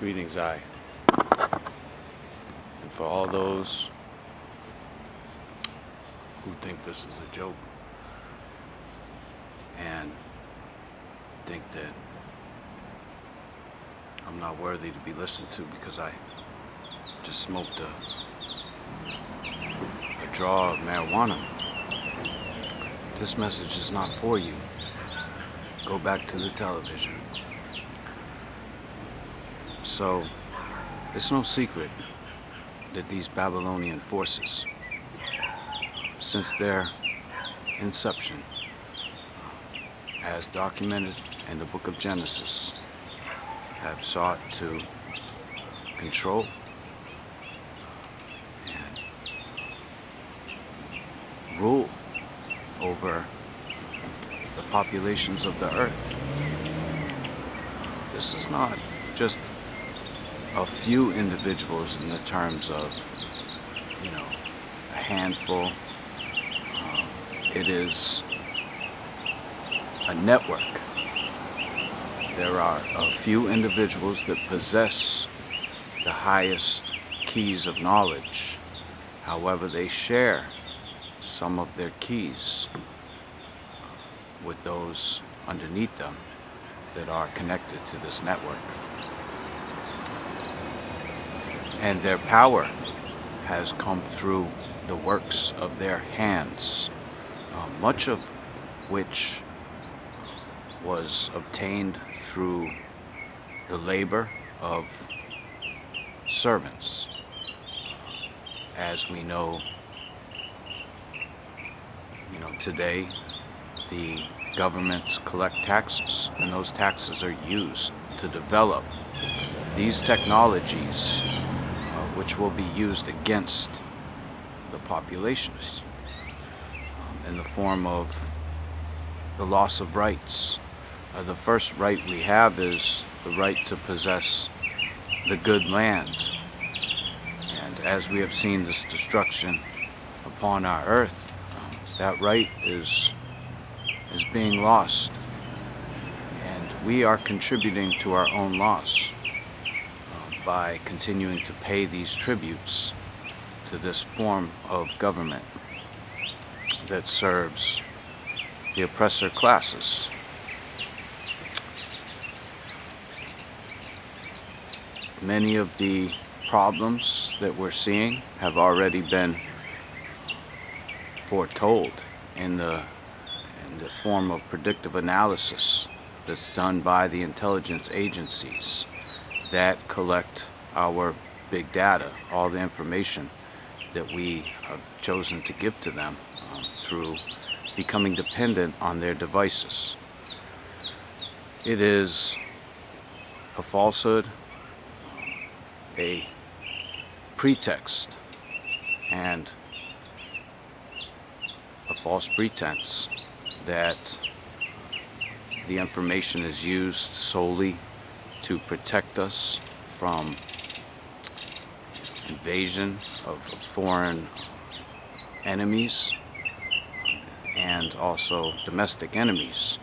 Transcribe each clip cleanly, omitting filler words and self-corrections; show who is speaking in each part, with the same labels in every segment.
Speaker 1: Greetings, I. And for all those who think this is a joke and think that I'm not worthy to be listened to because I just smoked a draw of marijuana, this message is not for you. Go back to the television. So, it's no secret that these Babylonian forces, since their inception, as documented in the book of Genesis, have sought to control and rule over the populations of the earth. This is not just a few individuals in the terms of, a handful. It is a network. There are a few individuals that possess the highest keys of knowledge. However, they share some of their keys with those underneath them that are connected to this network. And their power has come through the works of their hands, much of which was obtained through the labor of servants. As we know, today the governments collect taxes, and those taxes are used to develop these technologies which will be used against the populations in the form of the loss of rights. The first right we have is the right to possess the good land. And as we have seen this destruction upon our earth, that right is being lost. And we are contributing to our own loss by continuing to pay these tributes to this form of government that serves the oppressor classes. Many of the problems that we're seeing have already been foretold in the form of predictive analysis that's done by the intelligence agencies that collect our big data, all the information that we have chosen to give to them through becoming dependent on their devices. It is a falsehood, a pretext, and a false pretense that the information is used solely to protect us from invasion of foreign enemies and also domestic enemies.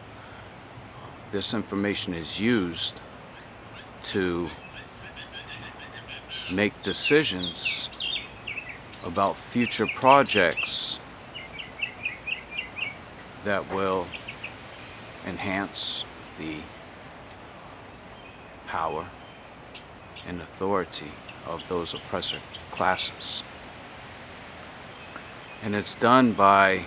Speaker 1: This information is used to make decisions about future projects that will enhance the power and authority of those oppressor classes. And it's done by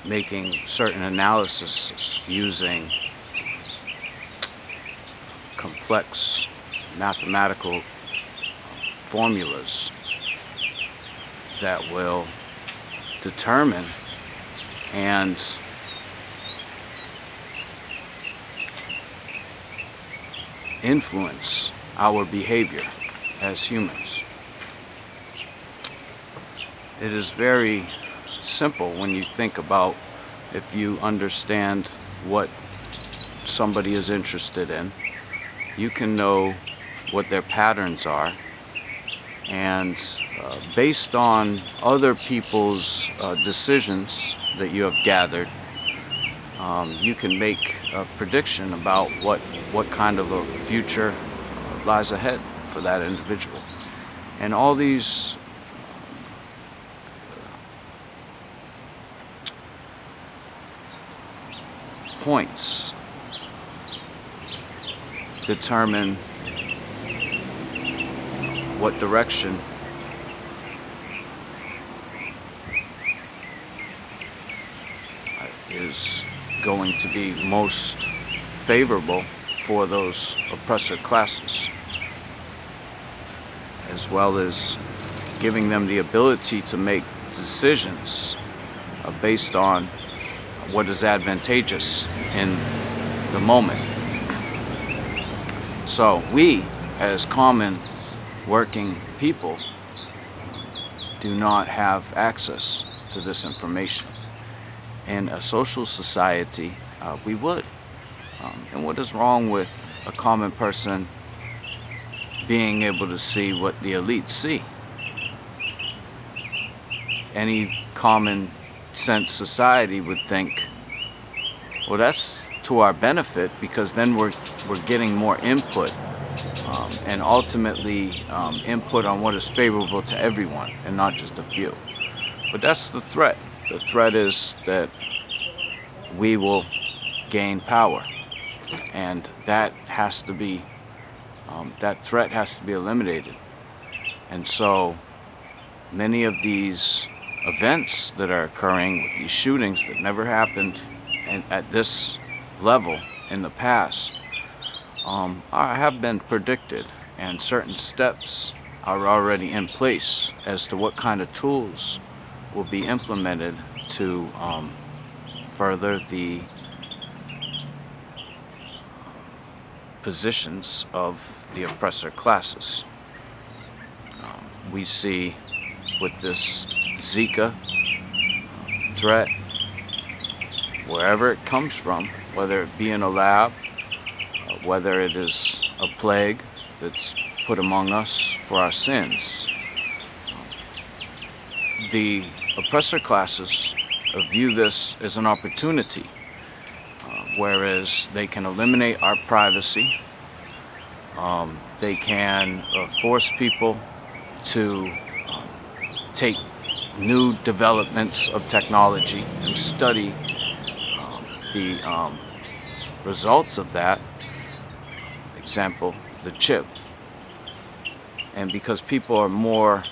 Speaker 1: making certain analysis using complex mathematical formulas that will determine and influence our behavior as humans. It is very simple when you think about, if you understand what somebody is interested in, you can know what their patterns are, and based on other people's decisions that you have gathered, you can make a prediction about what kind of a future lies ahead for that individual. And all these points determine what direction is going to be most favorable for those oppressor classes, as well as giving them the ability to make decisions based on what is advantageous in the moment. So we, as common working people, do not have access to this information. In a social society, we would. And what is wrong with a common person being able to see what the elites see? Any common sense society would think, well, that's to our benefit, because then we're getting more input, and ultimately input on what is favorable to everyone and not just a few. But that's the threat. The threat is that we will gain power, and that has to be that threat has to be eliminated. And so many of these events that are occurring, with these shootings that never happened at this level in the past, have been predicted, and certain steps are already in place as to what kind of tools will be implemented to further the positions of the oppressor classes. We see with this Zika threat, wherever it comes from, whether it be in a lab, whether it is a plague that's put among us for our sins, the oppressor classes view this as an opportunity, whereas they can eliminate our privacy, they can force people to take new developments of technology and study the results of that. Example, the chip. And because people are more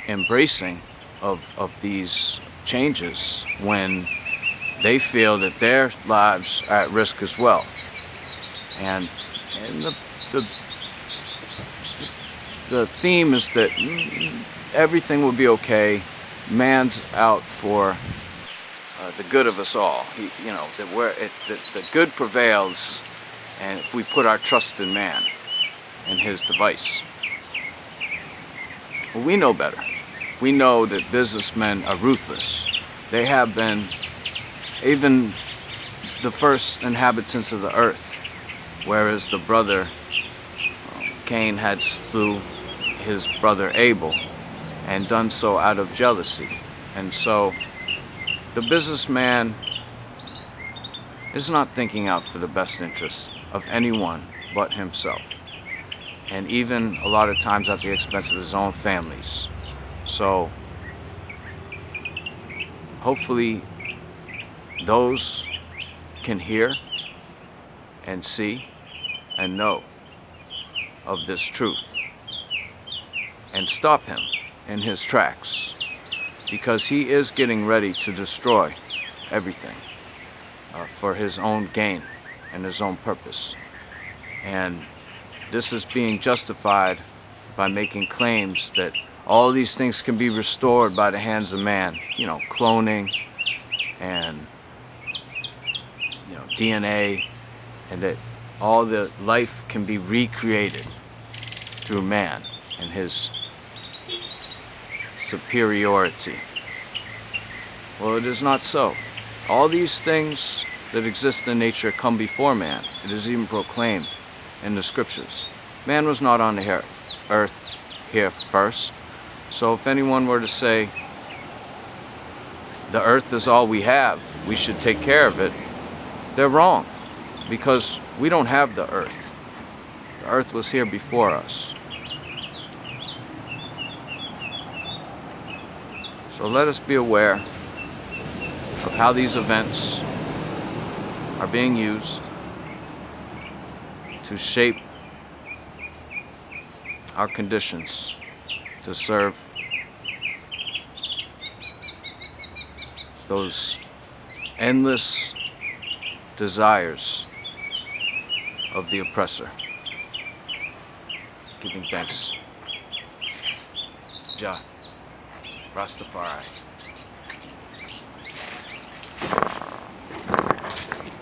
Speaker 1: embracing of these changes when they feel that their lives are at risk as well. And the theme is that everything will be okay. Man's out for the good of us all. That good prevails, and if we put our trust in man and his device. Well, we know better. We know that businessmen are ruthless. They have been, even the first inhabitants of the earth, whereas the brother Cain had slew his brother Abel, and done so out of jealousy. And so the businessman is not thinking out for the best interests of anyone but himself, and even a lot of times at the expense of his own families. So hopefully those can hear and see and know of this truth and stop him in his tracks, because he is getting ready to destroy everything for his own gain and his own purpose. And this is being justified by making claims that all these things can be restored by the hands of man, cloning and DNA, and that all the life can be recreated through man and his superiority. Well, it is not so. All these things that exist in nature come before man. It is even proclaimed in the scriptures. Man was not on the earth here first. So if anyone were to say the earth is all we have, we should take care of it, they're wrong, because we don't have the earth. The earth was here before us. So let us be aware of how these events are being used to shape our conditions to serve those endless desires of the oppressor. Giving thanks. Jah, Rastafari.